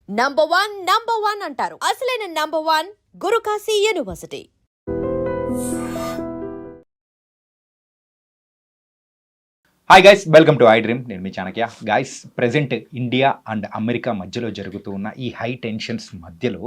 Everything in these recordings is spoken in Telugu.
నంబర్ వన్ అంటారు. అసలైన number one Gurukashi university. Hi guys, welcome to I dream. నేను మీ Chanakya. Guys, present India and America మధ్యలో జరుగుతూ ఉన్న ఈ హై టెన్షన్స్ మధ్యలో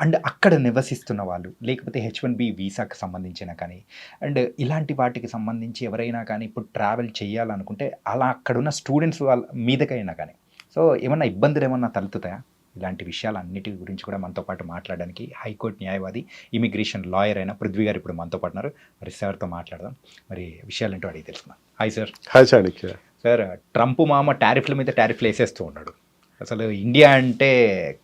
అండ్ అక్కడ నివసిస్తున్న వాళ్ళు, లేకపోతే H1B వీసాకి సంబంధించిన కానీ అండ్ ఇలాంటి వాటికి సంబంధించి ఎవరైనా కానీ ఇప్పుడు ట్రావెల్ చేయాలనుకుంటే అలా అక్కడున్న స్టూడెంట్స్ వాళ్ళ మీదకైనా కానీ సో ఏమన్నా ఇబ్బందులు ఏమన్నా తలెత్తుతాయా? ఇలాంటి విషయాలన్నిటి గురించి కూడా మనతో పాటు మాట్లాడడానికి హైకోర్టు న్యాయవాది, ఇమిగ్రేషన్ లాయర్ అయిన పృథ్వీ గారు ఇప్పుడు మనతో పాటు ఉన్నారు. మరి సార్తో మాట్లాడదాం. మరి విషయాలు ఏంటో అడిగి తెలుసుకుందాం. Hi sir. Hi Chanakya. Sir, Trump మామ టారిఫ్ల మీద టారిఫ్లు వేసేస్తూ ఉన్నాడు. అసలు ఇండియా అంటే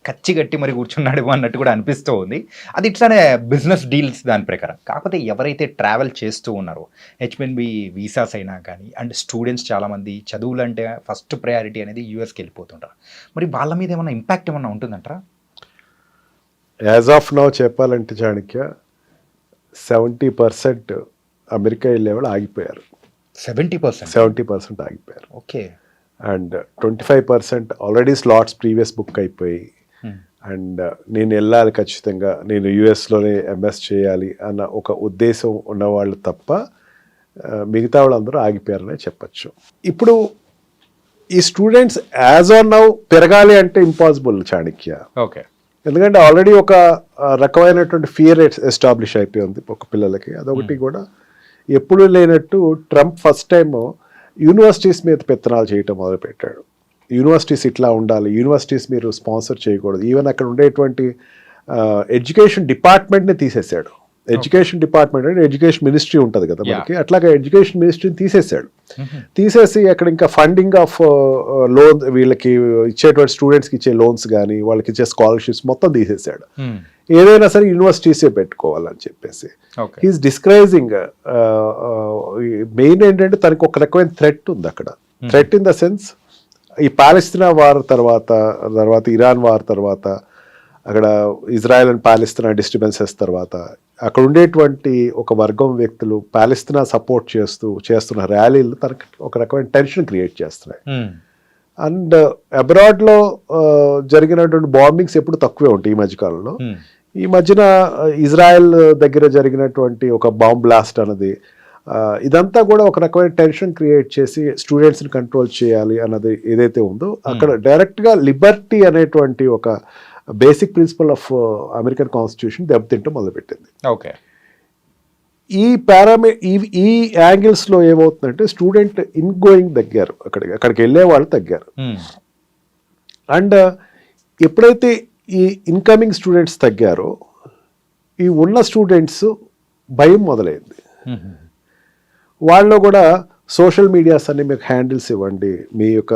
కచ్చి గట్టి మరి కూర్చున్నాడు అన్నట్టు కూడా అనిపిస్తూ ఉంది. అది ఇట్లానే బిజినెస్ డీల్స్ దాని ప్రకారం. కాకపోతే ఎవరైతే ట్రావెల్ చేస్తూ ఉన్నారో H1B వీసాస్ అయినా కానీ అండ్ స్టూడెంట్స్ చాలామంది చదువులు అంటే ఫస్ట్ ప్రయారిటీ అనేది యూఎస్కి వెళ్ళిపోతుంటారు. మరి వాళ్ళ మీద ఏమైనా ఇంపాక్ట్ ఏమన్నా ఉంటుందంటారా? యాజ్ ఆఫ్ నౌ చెప్పాలంటే చాణక్య 70% అమెరికా వెళ్ళే వాళ్ళు ఆగిపోయారు. 70% ఆగిపోయారు. Okay. And 25% already slots previous book అయిపోయి అండ్ నేను వెళ్ళాలి ఖచ్చితంగా, నేను యూఎస్లోనే ఎంఎస్ చేయాలి అన్న ఒక ఉద్దేశం ఉన్నవాళ్ళు తప్ప మిగతా వాళ్ళందరూ ఆగిపోయారనే చెప్పచ్చు. ఇప్పుడు ఈ స్టూడెంట్స్ యాజ్ ఆన్ నౌ పెరగాలి అంటే ఇంపాసిబుల్ చాణక్య. ఓకే. ఎందుకంటే ఆల్రెడీ ఒక రకమైనటువంటి ఫియర్ ఎస్టాబ్లిష్ అయిపోయింది ఒక పిల్లలకి. అదొకటి కూడా ఎప్పుడు లేనట్టు ట్రంప్ ఫస్ట్ టైం యూనివర్సిటీస్ మీద పెత్తనాలు చేయటం మొదలుపెట్టాడు. యూనివర్సిటీస్ ఇట్లా ఉండాలి, యూనివర్సిటీస్ మీరు స్పాన్సర్ చేయకూడదు. ఈవెన్ అక్కడ ఉండేటువంటి ఎడ్యుకేషన్ డిపార్ట్మెంట్ని తీసేశాడు. ఎడ్యుకేషన్ డిపార్ట్మెంట్ అంటే ఎడ్యుకేషన్ మినిస్ట్రీ ఉంటుంది కదా మనకి, అట్లాగా ఎడ్యుకేషన్ మినిస్ట్రీని తీసేశాడు. తీసేసి అక్కడ ఇంకా ఫండింగ్ ఆఫ్ లోన్, వీళ్ళకి ఇచ్చేటువంటి స్టూడెంట్స్కి ఇచ్చే లోన్స్ కానీ వాళ్ళకి ఇచ్చే స్కాలర్షిప్స్ మొత్తం తీసేశాడు. ఏదైనా సరే యూనివర్సిటీసే పెట్టుకోవాలని చెప్పేసి హీఈస్ డిస్కరేజింగ్. మెయిన్ ఏంటంటే తనకు ఒక రకమైన థ్రెట్ ఉంది అక్కడ. థ్రెట్ ఇన్ ద సెన్స్, ఈ పాలస్తీనా వార్ తర్వాత ఇరాన్ వార్ తర్వాత, అక్కడ ఇజ్రాయెల్ అండ్ పాలస్తీనా డిస్టర్బెన్సెస్ తర్వాత అక్కడ ఉండేటువంటి ఒక వర్గం వ్యక్తులు పాలస్తీనా సపోర్ట్ చేస్తున్న ర్యాలీలు తనకి ఒక రకమైన టెన్షన్ క్రియేట్ చేస్తున్నాయి. అండ్ అబ్రాడ్లో జరిగినటువంటి బాంబింగ్స్ ఎప్పుడు తక్కువే ఉంటాయి ఈ మధ్యకాలంలో. ఈ మధ్యన ఇజ్రాయెల్ దగ్గర జరిగినటువంటి ఒక బాంబ్ బ్లాస్ట్ అన్నది, ఇదంతా కూడా ఒక రకమైన టెన్షన్ క్రియేట్ చేసి స్టూడెంట్స్ని కంట్రోల్ చేయాలి అన్నది ఏదైతే ఉందో అక్కడ డైరెక్ట్గా లిబర్టీ అనేటువంటి ఒక basic principle of American constitution దెబ్బతింటూ మొదలుపెట్టింది. ఓకే. ఈ యాంగిల్స్లో ఏమవుతుందంటే స్టూడెంట్ ఇన్ గోయింగ్ తగ్గారు, అక్కడికి వెళ్ళే వాళ్ళు తగ్గారు. అండ్ ఎప్పుడైతే ఈ ఇన్కమింగ్ స్టూడెంట్స్ తగ్గారో ఈ ఉన్న స్టూడెంట్స్ భయం మొదలైంది. వాళ్ళు కూడా సోషల్ మీడియాస్ అన్ని మీకు హ్యాండిల్స్ ఇవ్వండి, మీ యొక్క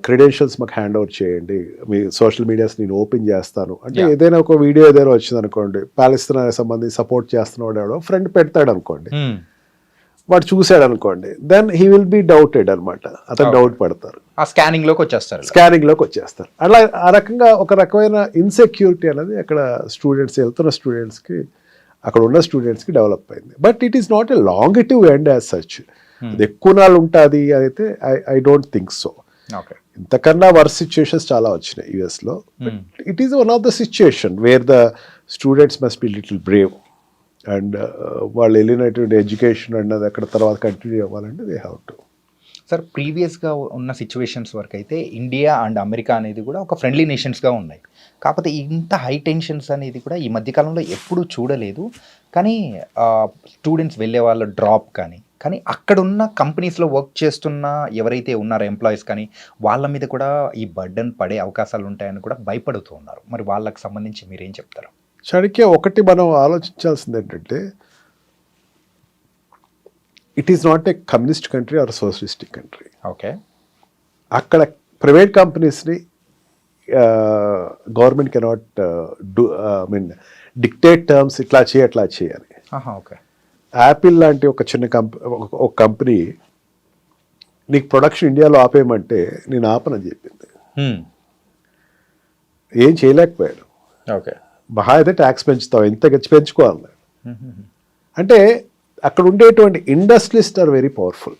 క్రెడెన్షియల్స్ మాకు హ్యాండ్ ఓవర్ చేయండి, మీ సోషల్ మీడియాస్ నేను ఓపెన్ చేస్తాను అంటే ఏదైనా ఒక వీడియో ఏదైనా వచ్చింది అనుకోండి, పాలస్తీనాకి సంబంధించి సపోర్ట్ చేస్తున్నవాడు ఎవడో ఫ్రెండ్ పెడతాడు అనుకోండి, వాడు చూశాడు అనుకోండి, then he will be doubted అనమాట. అతను డౌట్ పడతారు, స్కానింగ్ లోకి వచ్చేస్తారు. అలా ఆ రకంగా ఒక రకమైన ఇన్సెక్యూరిటీ అనేది అక్కడ వెళ్తున్న స్టూడెంట్స్కి, అక్కడ ఉన్న స్టూడెంట్స్కి డెవలప్ అయింది. But it is not a longitive end as such. అది ఎక్కువ నాళ్ళు ఉంటుంది అయితే ఐ డోంట్ థింక్ సో. ఇంతకన్నా వర్స్ సిచ్యుయేషన్స్ చాలా వచ్చినాయి యూఎస్లో. It is one of the situation where the students must be little brave and వాళ్ళు వెళ్ళినటువంటి ఎడ్యుకేషన్ అన్నది అక్కడ తర్వాత కంటిన్యూ అవ్వాలంటే దే హ్యావ్ టు. సార్, ప్రీవియస్గా ఉన్న సిచ్యువేషన్స్ వరకు అయితే ఇండియా అండ్ అమెరికా అనేది కూడా ఒక ఫ్రెండ్లీ నేషన్స్గా ఉన్నాయి. కాకపోతే ఇంత హై టెన్షన్స్ అనేది కూడా ఈ మధ్యకాలంలో ఎప్పుడూ చూడలేదు. కానీ స్టూడెంట్స్ వెళ్ళే వాళ్ళ డ్రాప్ కానీ అక్కడున్న కంపెనీస్లో వర్క్ చేస్తున్న ఎవరైతే ఉన్నారో ఎంప్లాయీస్ కానీ వాళ్ళ మీద కూడా ఈ బర్డన్ పడే అవకాశాలు ఉంటాయని కూడా భయపడుతూ ఉన్నారు. మరి వాళ్ళకి సంబంధించి మీరేం చెప్తారు? చాణక్య, ఒకటి మనం ఆలోచించాల్సింది ఏంటంటే it is not a communist country or socialistic country. Okay. అక్కడ ప్రైవేట్ కంపెనీస్ని గవర్నమెంట్ కెనాట్ డిక్టేట్ టర్మ్స్, ఇట్లా చేయాలి. ఓకే. యాపిల్ లాంటి ఒక చిన్న కంపెనీ నీకు ప్రొడక్షన్ ఇండియాలో ఆపేయమంటే నేను ఆపనని చెప్పింది. ఏం చేయలేకపోయాడు. ఓకే. మహా అయితే ట్యాక్స్ పెంచుతావు, ఎంత పెంచుకోవాలి అంటే అక్కడ ఉండేటువంటి industrialist are very powerful.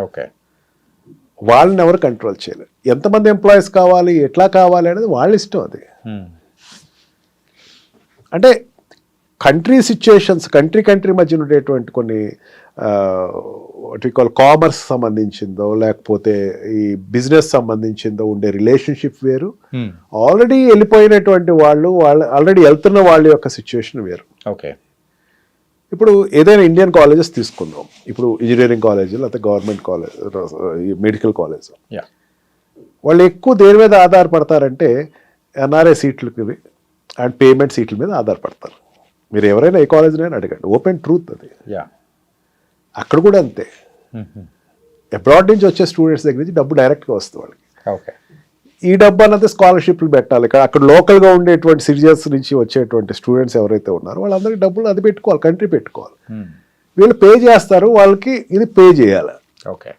Okay. వాళ్ళని ఎవరు కంట్రోల్ చేయలేరు. ఎంతమంది ఎంప్లాయీస్ కావాలి, ఎట్లా కావాలి అనేది వాళ్ళ ఇష్టం. అది అంటే కంట్రీ సిచ్యుయేషన్స్, కంట్రీ మధ్య ఉండేటువంటి కొన్ని వాట్ కాల్ కామర్స్ సంబంధించిందో లేకపోతే ఈ బిజినెస్ సంబంధించిందో ఉండే రిలేషన్షిప్ వేరు, ఆల్రెడీ వెళ్ళిపోయినటువంటి వాళ్ళు ఆల్రెడీ వెళ్తున్న వాళ్ళ యొక్క సిచ్యుయేషన్ వేరు. ఓకే, ఇప్పుడు ఏదైనా ఇండియన్ కాలేజెస్ తీసుకుందాం, ఇప్పుడు ఇంజనీరింగ్ కాలేజ్ లేకపోతే గవర్నమెంట్ కాలేజ్, మెడికల్ కాలేజ్, వాళ్ళు ఎక్కువ దేని మీద ఆధారపడతారంటే ఎన్ఆర్ఐ సీట్లకి అండ్ పేమెంట్ సీట్ల మీద ఆధారపడతారు. మీరు ఎవరైనా ఏ కాలేజ్నైనా అడగండి, ఓపెన్ ట్రూత్ అది. అక్కడ కూడా అంతే, అబ్రాడ్ నుంచి వచ్చే స్టూడెంట్స్ దగ్గర నుంచి డబ్బు డైరెక్ట్గా వస్తుంది వాళ్ళకి. ఓకే, ఈ డబ్బు అన్నది స్కాలర్షిప్లు పెట్టాలి. అక్కడ లోకల్గా ఉండేటువంటి సిటిజన్స్ నుంచి వచ్చేటువంటి స్టూడెంట్స్ ఎవరైతే ఉన్నారో వాళ్ళందరికీ డబ్బులు అది పెట్టుకోవాలి, కంట్రీ పెట్టుకోవాలి. వీళ్ళు పే చేస్తారు, వాళ్ళకి ఇది పే చేయాలి. ఓకే,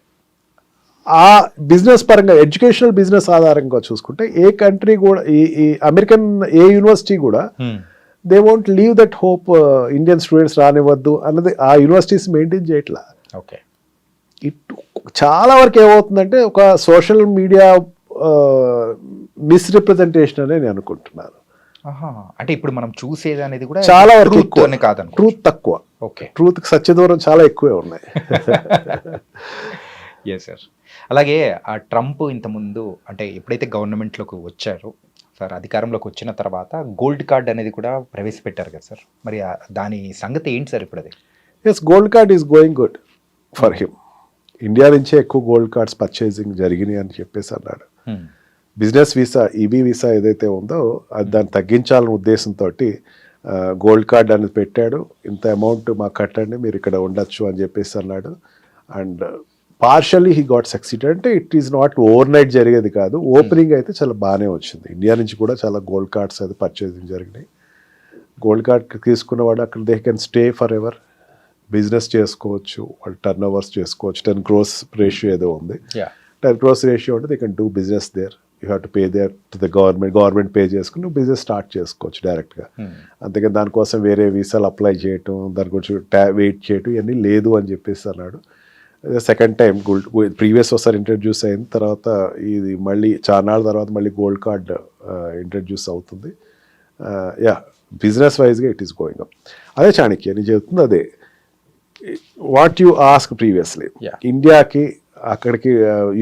ఆ బిజినెస్ పరంగా ఎడ్యుకేషనల్ బిజినెస్ ఆధారంగా చూసుకుంటే ఏ కంట్రీ కూడా ఈ అమెరికన్ ఏ యూనివర్సిటీ కూడా they won't leave that hope Indian students రానివ్వద్దు అన్నది ఆ యూనివర్సిటీస్ మెయింటైన్ చేయట్లా. ఓకే, ఇటు చాలా వరకు ఏమవుతుందంటే ఒక సోషల్ మీడియా మిస్రిప్రజెంటేషన్ అనే నేను అనుకుంటున్నాను. అంటే ఇప్పుడు మనం చూసేది అనేది కూడా చాలా వరకు కాదు, ట్రూత్ తక్కువ. ఓకే, ట్రూత్కి సత్య దూరం చాలా ఎక్కువే ఉన్నాయి. Yes sir. అలాగే ఆ ట్రంప్ ఇంతకుముందు అంటే ఎప్పుడైతే గవర్నమెంట్లోకి వచ్చారో సార్, అధికారంలోకి వచ్చిన తర్వాత గోల్డ్ కార్డ్ అనేది కూడా ప్రవేశపెట్టారు కదా సార్, మరి దాని సంగతి ఏంటి సార్ ఇప్పుడు అది? Yes, gold card is going good for him. India నుంచే ఎక్కువ గోల్డ్ కార్డ్స్ పర్చేసింగ్ జరిగినాయి అని చెప్పేసి అన్నాడు. బిజినెస్ వీసా, ఈబీ వీసా ఏదైతే ఉందో అది దాన్ని తగ్గించాలనే ఉద్దేశంతో గోల్డ్ కార్డ్ అనేది పెట్టాడు. ఇంత అమౌంట్ మాకు కట్టండి, మీరు ఇక్కడ ఉండొచ్చు అని చెప్పేసి అన్నాడు. And partially he got succeeded. అంటే it is not overnight జరిగేది కాదు, ఓపెనింగ్ అయితే చాలా బాగానే వచ్చింది. ఇండియా నుంచి కూడా చాలా గోల్డ్ కార్డ్స్ అయితే పర్చేసింగ్ జరిగినాయి. గోల్డ్ కార్డ్ తీసుకున్నవాడు అక్కడ they can stay for ever, business చేసుకోవచ్చు, వాళ్ళు టర్న్ ఓవర్స్ చేసుకోవచ్చు. 10 crores రేషియో ఏదో ఉంది, 10 crores రేషియో ఉంటే they can do business there. You have to pay there to the government pay చేసుకుని నువ్వు బిజినెస్ స్టార్ట్ చేసుకోవచ్చు డైరెక్ట్గా. అంతేకాని దానికోసం వేరే వీసాలు అప్లై చేయటం, దాని గురించి వెయిట్ చేయటం ఇవన్నీ లేదు అని చెప్పేసి అన్నాడు. సెకండ్ టైం ప్రీవియస్ ఒకసారి ఇంట్రడ్యూస్ అయిన తర్వాత ఇది మళ్ళీ చాలానాళ్ళ తర్వాత మళ్ళీ గోల్డ్ కార్డ్ ఇంట్రడ్యూస్ అవుతుంది. బిజినెస్ వైజ్గా ఇట్ ఈస్ గోయింగ్ అప్. అదే చాణక్య నేను చెప్తుంది అదే. వాట్ యు ఆస్క్ ప్రీవియస్లీ, ఇండియాకి అక్కడికి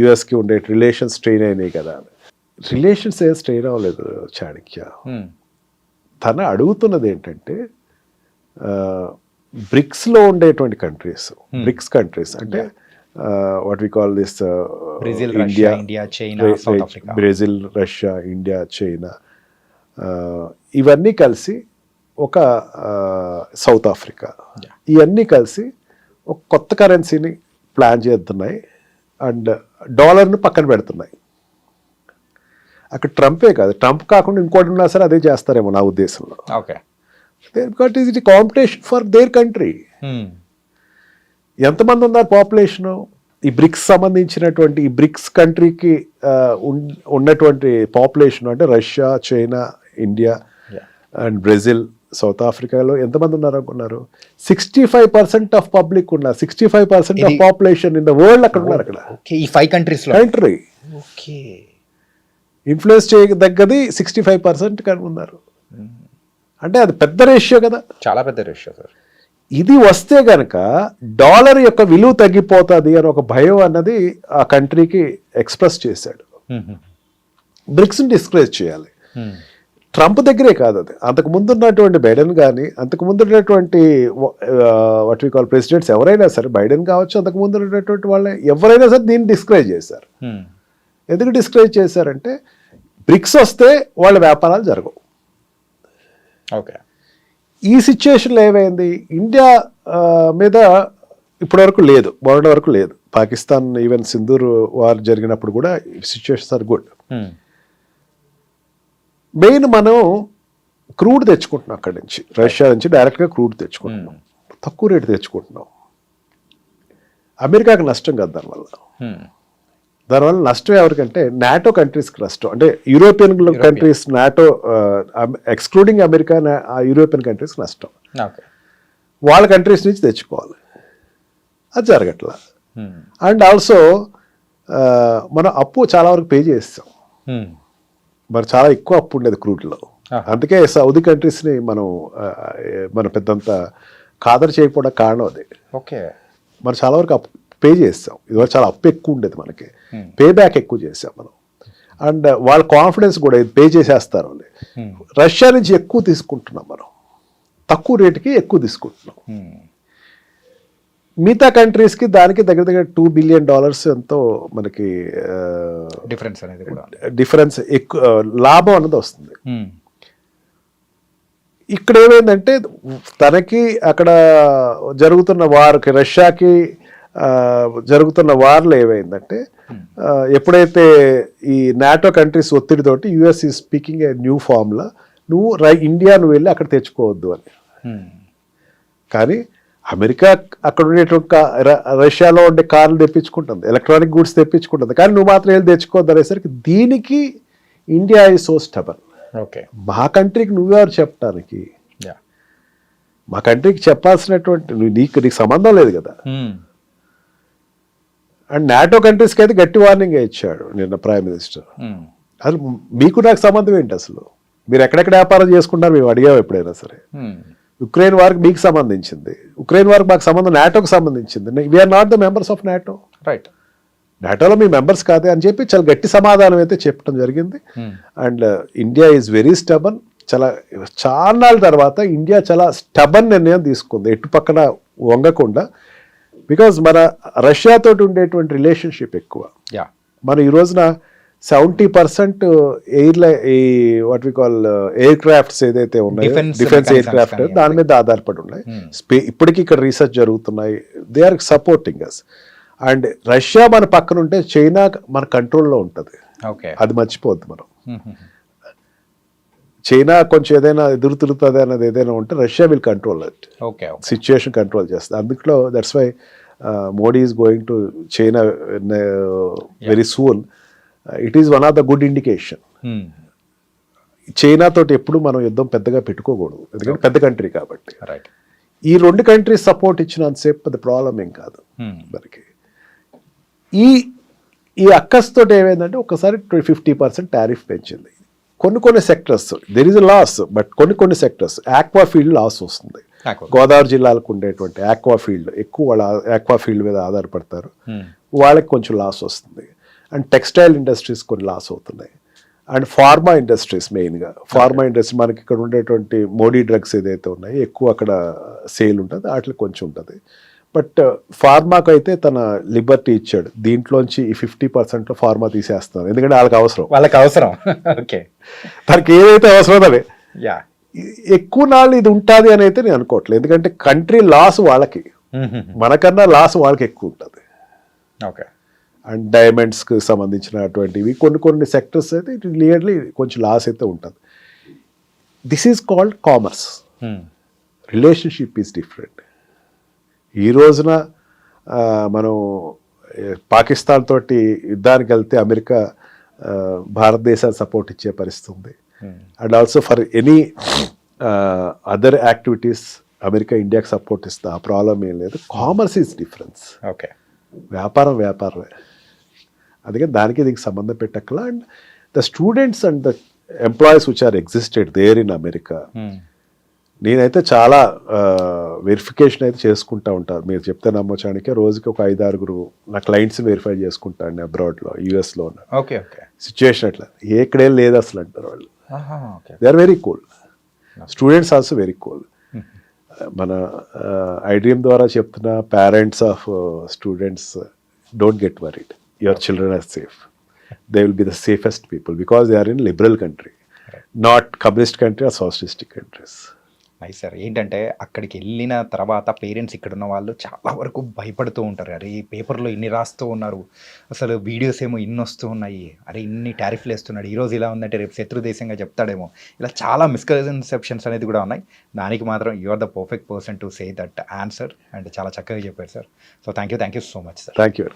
యుఎస్కి ఉండే రిలేషన్స్ స్ట్రెయిన్ అయినాయి కదా. రిలేషన్స్ ఏం స్ట్రెయిన్ అవ్వలేదు చాణక్య. తన అడుగుతున్నది ఏంటంటే బ్రిక్స్లో ఉండేటువంటి కంట్రీస్, బ్రిక్స్ కంట్రీస్ అంటే what we call this Brazil, Russia, India, China, ఇవన్నీ కలిసి ఒక సౌత్ ఆఫ్రికా, ఇవన్నీ కలిసి ఒక కొత్త కరెన్సీని ప్లాన్ చేస్తున్నాయి అండ్ డాలర్ని పక్కన పెడుతున్నాయి. అక్కడ ట్రంపే కాదు, ట్రంప్ కాకుండా ఇంకోటి ఉన్నా సరే అదే చేస్తారేమో నా ఉద్దేశంలో. Okay, because is it competition for their country. ఎంతమంది ఉన్నారు పాపులేషను ఈ బ్రిక్స్ సంబంధించినటువంటి, ఈ బ్రిక్స్ కంట్రీకి ఉన్నటువంటి పాపులేషన్ అంటే Russia, China, India and Brazil, south ఆఫ్రికాలో ఎంతమంది ఉన్నారు అనుకున్నారు? 65% ఆఫ్ పబ్లిక్ ఉన్నారు, 65% of population in the world అక్కడ ఉన్నారు. అక్కడ ఈ 5 కంట్రీస్ కంట్రీ ఇన్ఫ్లుయెన్స్ చేయదగ్గది 65% ఉన్నారు. అంటే అది పెద్ద రేషియో కదా, చాలా పెద్ద రేషియో సార్. ఇది వస్తే గనక డాలర్ యొక్క విలువ తగ్గిపోతుంది అని ఒక భయం అన్నది ఆ కంట్రీకి ఎక్స్ప్రెస్ చేశాడు. బ్రిక్స్ని డిస్కరేజ్ చేయాలి. ట్రంప్ దగ్గరే కాదు అది, అంతకు ముందు ఉన్నటువంటి బైడెన్ కానీ, అంతకు ముందు ఉన్నటువంటి వాట్ వి కాల్ ప్రెసిడెంట్స్ ఎవరైనా సరే, బైడెన్ కావచ్చు, అంతకు ముందు ఉన్నటువంటి వాళ్ళే ఎవరైనా సరే దీన్ని డిస్కరేజ్ చేశారు. ఎందుకు డిస్కరేజ్ చేశారంటే బ్రిక్స్ వస్తే వాళ్ళ వ్యాపారాలు జరగవు. ఓకే, ఈ సిచ్యుయేషన్లో ఏమైంది, ఇండియా మీద ఇప్పటివరకు లేదు, మొన్నటి వరకు లేదు. పాకిస్తాన్ ఈవెన్ సింధూర్ వార్ జరిగినప్పుడు కూడా సిచ్యుయేషన్స్ ఆర్ గుడ్. మెయిన్ మనం క్రూడ్ తెచ్చుకుంటున్నాం అక్కడి నుంచి, రష్యా నుంచి డైరెక్ట్గా క్రూడ్ తెచ్చుకుంటున్నాం, తక్కువ రేటు తెచ్చుకుంటున్నాం. అమెరికాకి నష్టం కదా దానివల్ల నష్టం ఎవరికంటే నాటో కంట్రీస్కి నష్టం. అంటే European countries, NATO excluding America, European కంట్రీస్కి నష్టం. వాళ్ళ కంట్రీస్ నుంచి తెచ్చుకోవాలి, అది జరగట్లా. అండ్ ఆల్సో మనం అప్పు చాలా వరకు పే చేస్తాం. మరి చాలా ఎక్కువ అప్పు ఉండేది క్రూడ్లో. అందుకే సౌదీ కంట్రీస్ని మనం పెద్దంత ఖాదరు చేయకపోవడం కారణం అదే. ఓకే, మనం చాలా వరకు అప్పు పే చేస్తాం. ఇదివరకు చాలా అప్పు ఎక్కువ ఉండేది, మనకి పే బ్యాక్ ఎక్కువ చేసాం మనం. అండ్ వాళ్ళ కాన్ఫిడెన్స్ కూడా ఇది పే చేసేస్తారు అని. రష్యా నుంచి ఎక్కువ తీసుకుంటున్నాం మనం, తక్కువ రేటుకి ఎక్కువ తీసుకుంటున్నాం. మిగతా కంట్రీస్కి దానికి దగ్గర దగ్గర $2 బిలియన్ ఎంతో మనకి డిఫరెన్స్ ఎక్కువ లాభం అన్నది వస్తుంది. ఇక్కడ ఏమైందంటే తనకి అక్కడ జరుగుతున్న వార్కి, రష్యాకి జరుగుతున్న వార్లో ఏమైందంటే ఎప్పుడైతే ఈ నాటో కంట్రీస్ ఒత్తిడితోటి యుఎస్ ఈ స్పీకింగ్ ఏ న్యూ ఫార్మ్లా, నువ్వు ఇండియా నువ్వు వెళ్ళి అక్కడ తెచ్చుకోవద్దు అని. కానీ అమెరికా అక్కడ ఉండేటువంటి రష్యాలో ఉండే కార్లు తెప్పించుకుంటుంది, ఎలక్ట్రానిక్ గూడ్స్ తెప్పించుకుంటుంది, కానీ నువ్వు మాత్రం వెళ్ళి తెచ్చుకోవద్దు అనేసరికి దీనికి India is so stubborn. Okay, మా కంట్రీకి నువ్వెవరు చెప్పడానికి? మా కంట్రీకి చెప్పాల్సినటువంటి నీకు సంబంధం లేదు కదా. అండ్ నాటో కంట్రీస్కి అయితే గట్టి వార్నింగ్ ఇచ్చాడు నిన్న ప్రైమ్ మినిస్టర్. అసలు మీకు నాకు సంబంధం ఏంటి? అసలు మీరు ఎక్కడెక్కడ వ్యాపారం చేసుకుంటారు మేము అడిగాము ఎప్పుడైనా సరే. ఉక్రెయిన్ వార్కి మీకు సంబంధించింది, ఉక్రెయిన్ వార్కి మాకు సంబంధం నాటోకి సంబంధించింది. We are not the members of NATO. Right, నాటోలో మీ మెంబర్స్ కాదే అని చెప్పి చాలా గట్టి సమాధానం అయితే చెప్పడం జరిగింది. And India is very stubborn. చాలా నాళ్ళ తర్వాత ఇండియా చాలా స్టబన్ నిర్ణయం తీసుకుంది, ఎటు పక్కన వంగకుండా. బికాజ్ మన రష్యాతో ఉండేటువంటి రిలేషన్షిప్ ఎక్కువ. మనం ఈ రోజున 70% what we call aircrafts ఏదైతే ఉన్నాయో, డిఫెన్స్ ఎయిర్ క్రాఫ్ట్, దాని మీద ఆధారపడి ఉన్నాయి. ఇప్పటికీ ఇక్కడ రీసెర్చ్ జరుగుతున్నాయి. They are supporting us. And Russia మన పక్కన ఉంటే చైనా మన కంట్రోల్లో ఉంటుంది. అది మర్చిపోద్దు మనం. చైనా కొంచెం ఏదైనా ఎదురు తిరుగుతుంది అన్నది ఏదైనా ఉంటే Russia will control it. Situation control చేస్తుంది. అందులో that's why Modi is going to China very soon. It is one of the good indication. China తోటి ఎప్పుడు మనం యుద్ధం పెద్దగా పెట్టుకోకూడదు, ఎందుకంటే పెద్ద కంట్రీ కాబట్టి. ఈ రెండు కంట్రీస్ సపోర్ట్ ఇచ్చినంతసేపు పెద్ద ప్రాబ్లం ఏం కాదు మనకి. ఈ అక్కస్తో ఏమైందంటే ఒకసారి 50% టారిఫ్ పెంచింది. కొన్ని sectors there is loss, but కొన్ని సెక్టర్స్ ఆక్వా ఫీల్డ్ లాస్ వస్తుంది. గోదావరి జిల్లాలకు ఉండేటువంటి ఆక్వా ఫీల్డ్ ఎక్కువ, వాళ్ళ ఆక్వా ఫీల్డ్ మీద ఆధారపడతారు, వాళ్ళకి కొంచెం లాస్ వస్తుంది. అండ్ టెక్స్టైల్ ఇండస్ట్రీస్ కొన్ని లాస్ అవుతున్నాయి. అండ్ ఫార్మా ఇండస్ట్రీస్, మెయిన్గా ఫార్మా ఇండస్ట్రీ మనకి ఇక్కడ ఉండేటువంటి మోడీ డ్రగ్స్ ఏదైతే ఉన్నాయో ఎక్కువ అక్కడ సేల్ ఉంటుంది, వాటికి కొంచెం ఉంటుంది. బట్ ఫార్మాకు అయితే తన లిబర్టీ ఇచ్చాడు, దీంట్లోంచి ఈ 50% ఫార్మా తీసేస్తున్నారు, ఎందుకంటే వాళ్ళకి అవసరం. ఓకే, తనకి ఏదైతే అవసరం అదే ఎక్కువ నాళ్ళు ఇది ఉంటుంది అని అయితే నేను అనుకోవట్లేదు. ఎందుకంటే కంట్రీ లాస్ వాళ్ళకి, మనకన్నా లాస్ వాళ్ళకి ఎక్కువ ఉంటుంది. ఓకే, అండ్ డైమండ్స్కి సంబంధించినటువంటివి కొన్ని సెక్టర్స్ అయితే ఇట్ క్లియర్లీ కొంచెం లాస్ అయితే ఉంటుంది. This is called commerce. Relationship is different. ఈ రోజున మనం పాకిస్తాన్ తోటి యుద్ధానికి వెళ్తే అమెరికా భారతదేశానికి సపోర్ట్ ఇచ్చే పరిస్థితి ఉంది. And also for any other activities America ఇండియాకి సపోర్ట్ ఇస్తా, ఆ ప్రాబ్లం ఏం లేదు. Commerce is difference. ఓకే, వ్యాపారమే. అందుకని దానికి దీనికి సంబంధం పెట్టక్కల. And the students and the employees which are existed there in America, నేనైతే చాలా వెరిఫికేషన్ అయితే చేసుకుంటా ఉంటాను. మీరు చెప్తే నమ్మొచ్చానికి రోజుకి ఒక 5-6 నా క్లయింట్స్ వెరిఫై చేసుకుంటాను అబ్రాడ్లో, యూఎస్లో. ఓకే, సిచ్యువేషన్ అట్లా ఎక్కడేం లేదు అసలు అంటారు వాళ్ళు. They are very cool. Students also very cool. మన ఐడ్రీమ్ ద్వారా చెప్తున్న parents of students, don't get worried, your children are safe. They will be the safest people because they are in liberal country, not communist country or socialistic countries. Nice sir. ఏంటంటే అక్కడికి వెళ్ళిన తర్వాత పేరెంట్స్ ఇక్కడ ఉన్న వాళ్ళు చాలా వరకు భయపడుతూ ఉంటారు. అరే పేపర్లో ఇన్ని రాస్తూ ఉన్నారు, అసలు వీడియోస్ ఏమో ఇన్ని వస్తూ ఉన్నాయి, అరే ఇన్ని టారిఫ్లు వేస్తున్నాడు, ఈరోజు ఇలా ఉందంటే రేపు శత్రు దేశంగా చెప్తాడేమో, ఇలా చాలా మిస్కన్సెప్షన్స్ అనేది కూడా ఉన్నాయి. దానికి మాత్రం you are the perfect person to say that answer. And చాలా చక్కగా చెప్పారు sir. So thank you so much sir. Thank you.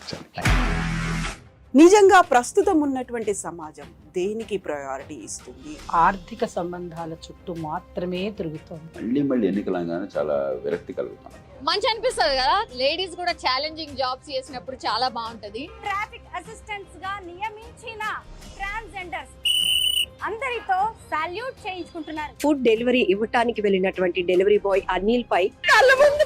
నిజంగా ప్రస్తుతం ఉన్నటువంటి సమాజం దేనికి ప్రయారిటీ ఇస్తుంది? ఆర్థిక సంబంధాల చుట్టూ మాత్రమే తిరుగుతోంది. మళ్ళీ ఎన్నికలంగానే చాలా విరక్తి కలుగుతాం. మంచి అనిపిస్తుంది కదా, లేడీస్ కూడా ఛాలెంజింగ్ జాబ్స్ చేసినప్పుడు చాలా బాగుంటది. ట్రాఫిక్ అసిస్టెంట్స్ గా నియమించిన ట్రాన్స్జెండర్స్ అందరితో సాల్యూట్ చేయించుకుంటున్నారు. ఫుడ్ డెలివరీ ఇవ్వటానికి వెళ్ళినటువంటి డెలివరీ బాయ్ అనిల్ పై కళ్ళ ముందు